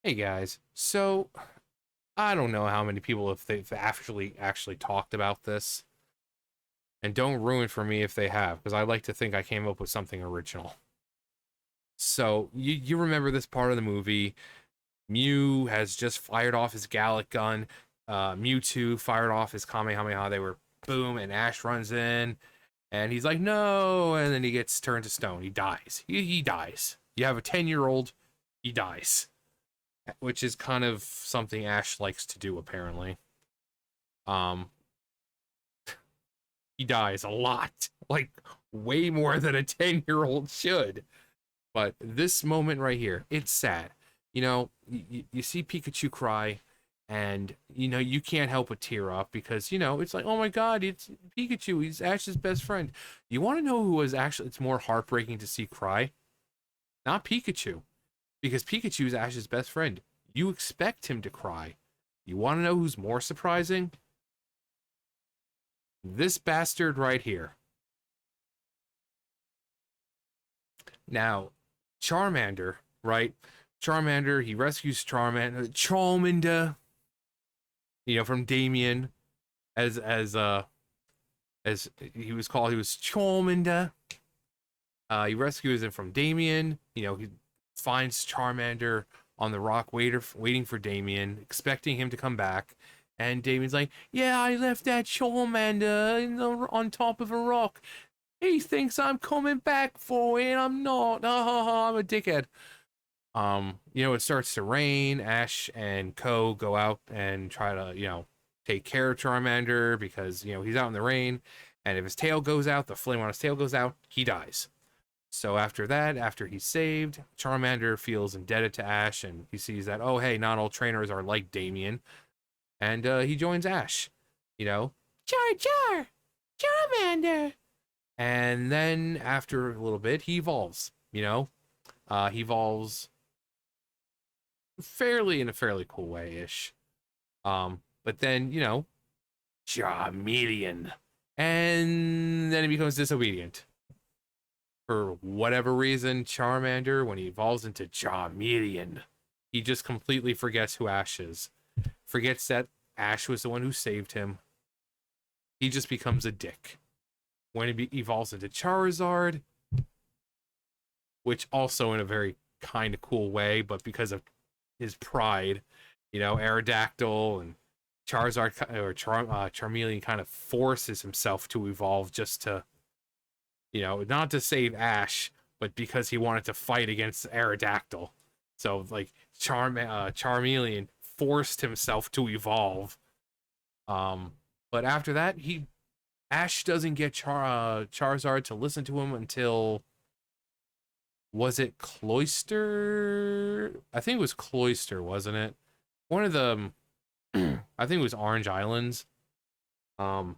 Hey guys, so I don't know how many people if they've actually talked about this, and don't ruin for me if they have, because I like to think I came up with something original. So you remember this part of the movie? Mew has just fired off his Gallic gun. Mewtwo fired off his Kamehameha. They were boom, and Ash runs in, and he's like, "No!" And then he gets turned to stone. He dies. He dies. You have a 10-year-old, he dies, which is kind of something Ash likes to do apparently. Um, he dies a lot, like way more than a 10-year-old should. But this moment right here, it's sad. You see Pikachu cry, and you can't help but tear up because it's like, oh my god, it's Pikachu. He's Ash's best friend. You want to know who was actually? It's more heartbreaking to see cry. Not Pikachu, because Pikachu is Ash's best friend. You expect him to cry. You want to know who's more surprising? This bastard right here. Now, Charmander, right? Charmander, he rescues Charmander, from Damien, as he was called. He was Charmander. He rescues him from Damien. He finds Charmander on the rock, waiting for Damien, expecting him to come back. And Damien's like, "Yeah, I left that Charmander on top of a rock. He thinks I'm coming back for it. I'm not. I'm a dickhead." It starts to rain. Ash and Co go out and try to, take care of Charmander because, he's out in the rain. And if his tail goes out, the flame on his tail goes out, he dies. So after that, after he's saved, Charmander feels indebted to Ash, and he sees that, oh, hey, not all trainers are like Damien. And he joins Ash, you know, Char Char, Charmander. And then after a little bit, he evolves, he evolves in a fairly cool way ish. But then, Charmeleon. And then he becomes disobedient. For whatever reason, Charmander, when he evolves into Charmeleon, he just completely forgets who Ash is. Forgets that Ash was the one who saved him. He just becomes a dick. When he evolves into Charizard, which also in a very kind of cool way, but because of his pride, Aerodactyl and Charmeleon kind of forces himself to evolve just to, not to save Ash, but because he wanted to fight against Aerodactyl. So like Charmeleon forced himself to evolve. But after that, Ash doesn't get Charizard to listen to him until, was it Cloyster? I think it was Cloyster, wasn't it? One of the I think it was Orange Islands. Um,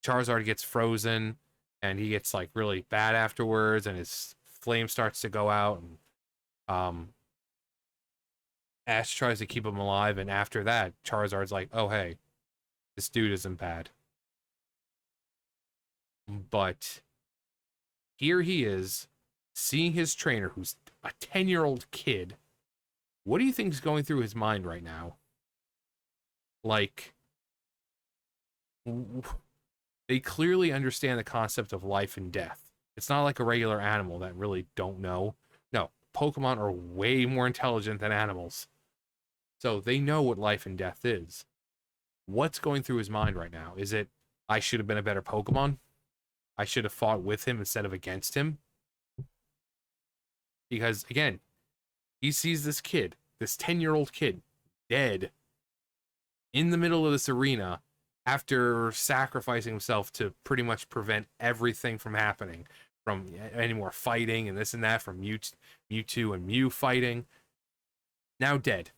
Charizard gets frozen, and he gets like really bad afterwards, and his flame starts to go out, and um, Ash tries to keep him alive, and after that, Charizard's like, "Oh hey, this dude isn't bad." But here he is, seeing his trainer, who's a 10-year-old kid. What do you think is going through his mind right now? Like, they clearly understand the concept of life and death. It's not like a regular animal that really don't know. No, Pokemon are way more intelligent than animals. So they know what life and death is. What's going through his mind right now? Is it, I should have been a better Pokemon? I should have fought with him instead of against him? Because, again, he sees this kid, this 10-year-old kid, dead in the middle of this arena after sacrificing himself to pretty much prevent everything from happening, from any more fighting and this and that, from Mewtwo and Mew fighting. Now dead.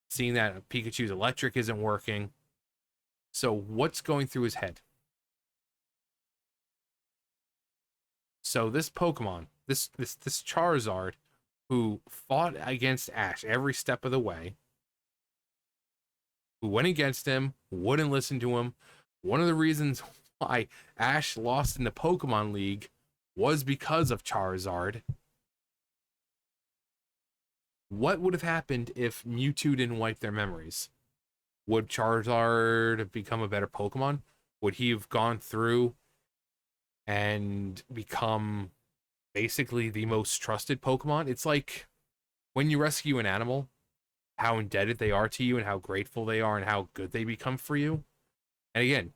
Seeing that Pikachu's electric isn't working. So what's going through his head? So this Pokemon, this Charizard, who fought against Ash every step of the way, who went against him, wouldn't listen to him. One of the reasons why Ash lost in the Pokemon League was because of Charizard. What would have happened if Mewtwo didn't wipe their memories? Would Charizard have become a better Pokemon? Would he have gone through and become basically the most trusted Pokemon? It's like when you rescue an animal, how indebted they are to you and how grateful they are and how good they become for you. And again,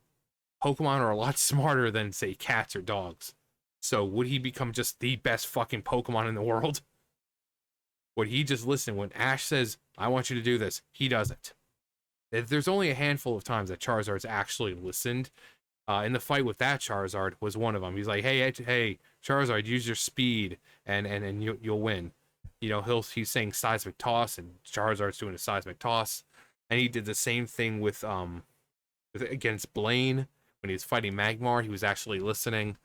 Pokemon are a lot smarter than, say, cats or dogs. So would he become just the best fucking Pokemon in the world? Would he just listen when Ash says, I want you to do this? He does it. There's only a handful of times that Charizard's actually listened. In the fight with that Charizard was one of them. He's like, hey, Charizard, use your speed and you'll win. You know, he's saying seismic toss, and Charizard's doing a seismic toss. And he did the same thing with against Blaine when he was fighting Magmar. He was actually listening.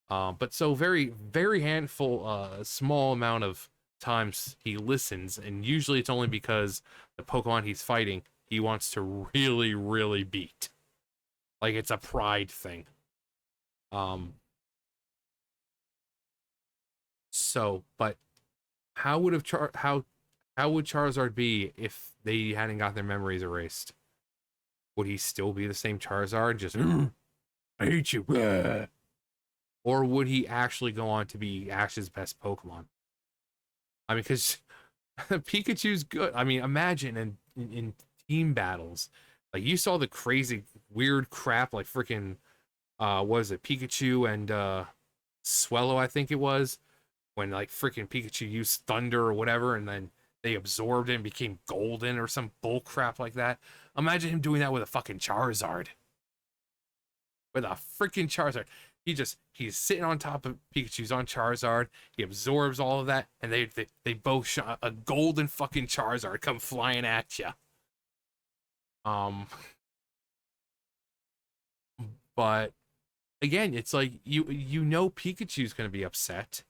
But so very, very small amount of times he listens, and usually it's only because the Pokemon he's fighting he wants to really, really beat. Like it's a pride thing. Um. But how would have how would Charizard be if they hadn't got their memories erased? Would he still be the same Charizard? Just I hate you. Or would he actually go on to be Ash's best Pokemon? I mean, because Pikachu's good. I mean, imagine in team battles, like you saw the crazy weird crap, like freaking what was it, Pikachu and Swellow, I think it was, when like freaking Pikachu used Thunder or whatever, and then they absorbed it and became golden or some bull crap like that. Imagine him doing that with a fucking Charizard. With a freaking Charizard. He's sitting on top of Pikachu's on Charizard. He absorbs all of that, and they both shot a golden fucking Charizard come flying at you. But again, it's like you know Pikachu's gonna be upset.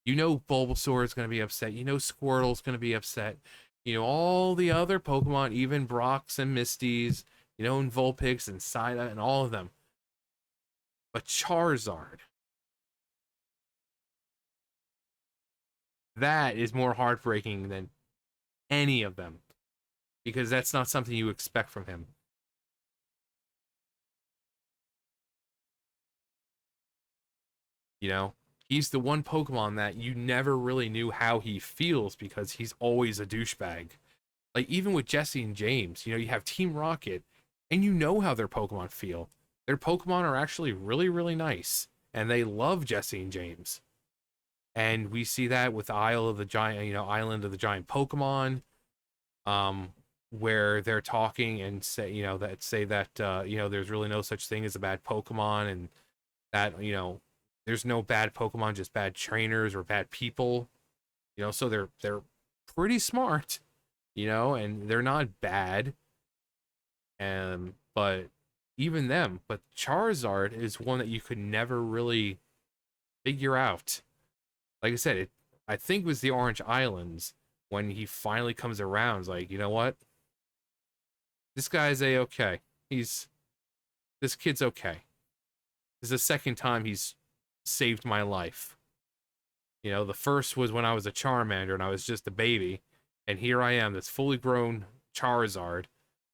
You know Bulbasaur is gonna be upset. You know Squirtle's gonna be upset. You know all the other Pokemon, even Brock's and Misty's. You know, and Vulpix and Psyduck and all of them. But Charizard, that is more heartbreaking than any of them because that's not something you expect from him. You know, he's the one Pokemon that you never really knew how he feels because he's always a douchebag. Like, even with Jesse and James, you know, you have Team Rocket and you know how their Pokemon feel. Their Pokemon are actually really, really nice and they love Jesse and James. And we see that with Isle of the Giant, you know, Island of the Giant Pokemon, um, where they're talking and say, you know, you know, there's really no such thing as a bad Pokemon, and that, you know, there's no bad Pokemon, just bad trainers or bad people, you know. So they're pretty smart, you know, and they're not bad. And but even them, but Charizard is one that you could never really figure out. Like I said, I think it was the Orange Islands when he finally comes around. It's like, you know what? This guy's a-okay. This kid's okay. This is the second time he's saved my life. You know, the first was when I was a Charmander and I was just a baby, and here I am, this fully grown Charizard.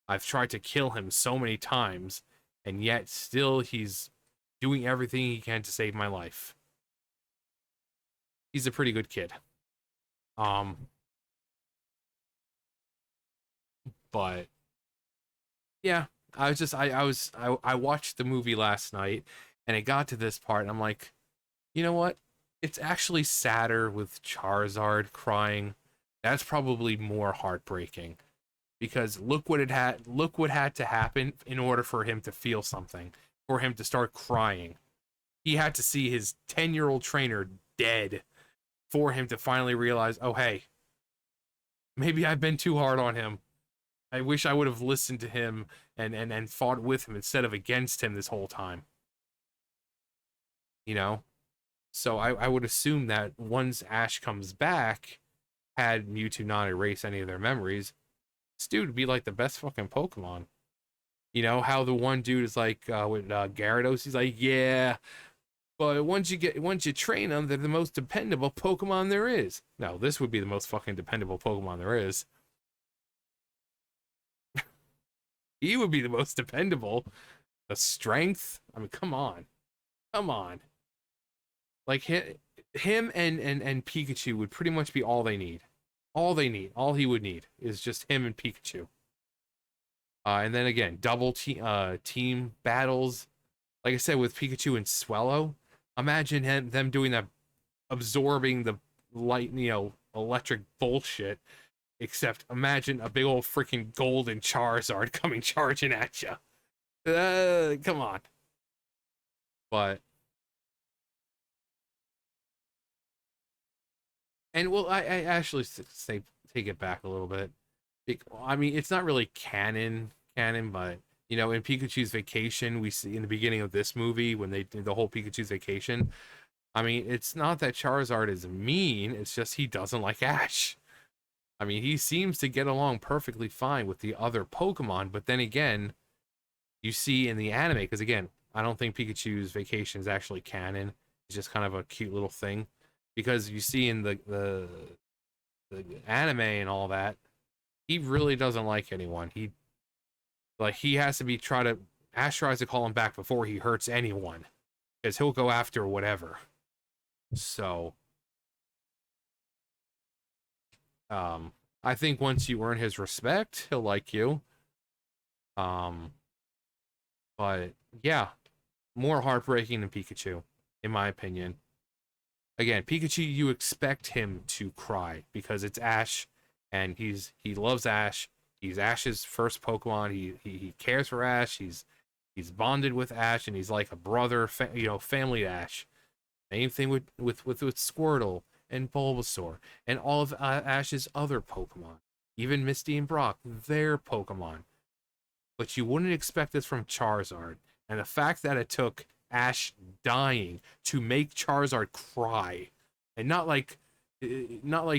I've tried to kill him so many times, and yet still he's doing everything he can to save my life. He's a pretty good kid. Um, but yeah, I watched the movie last night and it got to this part and I'm like, you know what? It's actually sadder with Charizard crying. That's probably more heartbreaking because look what had to happen in order for him to feel something, for him to start crying. He had to see his 10-year-old trainer dead for him to finally realize, "Oh, hey, maybe I've been too hard on him. I wish I would have listened to him and fought with him instead of against him this whole time." You know? So I would assume that once Ash comes back, had Mewtwo not erase any of their memories, this dude would be like the best fucking Pokemon. You know how the one dude is like with Gyarados, he's like, yeah, But once you train them, they're the most dependable Pokemon there is. Now, this would be the most fucking dependable Pokemon there is. He would be the most dependable. The strength. I mean, come on, come on. Like him and Pikachu would pretty much be all they need. All they need, all he would need is just him and Pikachu. And then again, team battles. Like I said, with Pikachu and Swellow, imagine them doing that, absorbing the light, electric bullshit. Except imagine a big old freaking golden Charizard coming charging at you. Come on. But and well, I actually say take it back a little bit. I mean, it's not really canon, but in Pikachu's Vacation, we see in the beginning of this movie when they did the whole Pikachu's Vacation. I mean, it's not that Charizard is mean; it's just he doesn't like Ash. I mean, he seems to get along perfectly fine with the other Pokemon, but then again, you see in the anime, because again, I don't think Pikachu's Vacation is actually canon. It's just kind of a cute little thing, because you see in the anime and all that, he really doesn't like anyone. He has to be Ash tries to call him back before he hurts anyone, because he'll go after whatever. So, I think once you earn his respect, he'll like you. But yeah, more heartbreaking than Pikachu, in my opinion. Again, Pikachu, you expect him to cry because it's Ash, and he loves Ash. He's Ash's first Pokemon. He cares for Ash. He's bonded with Ash, and he's like a brother, family to Ash. Same thing with Squirtle and Bulbasaur and all of Ash's other Pokemon, even Misty and Brock, their Pokemon. But you wouldn't expect this from Charizard, and the fact that it took Ash dying to make Charizard cry, and not like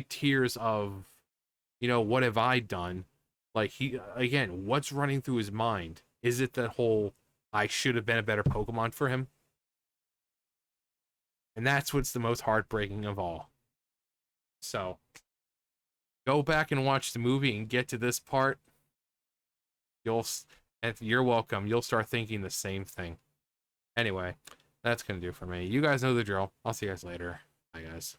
tears of, what have I done? Like again, what's running through his mind? Is it that whole I should have been a better Pokemon for him? And that's what's the most heartbreaking of all. So, go back and watch the movie and get to this part. You're welcome. You'll start thinking the same thing. Anyway, that's gonna do for me. You guys know the drill. I'll see you guys later. Bye, guys.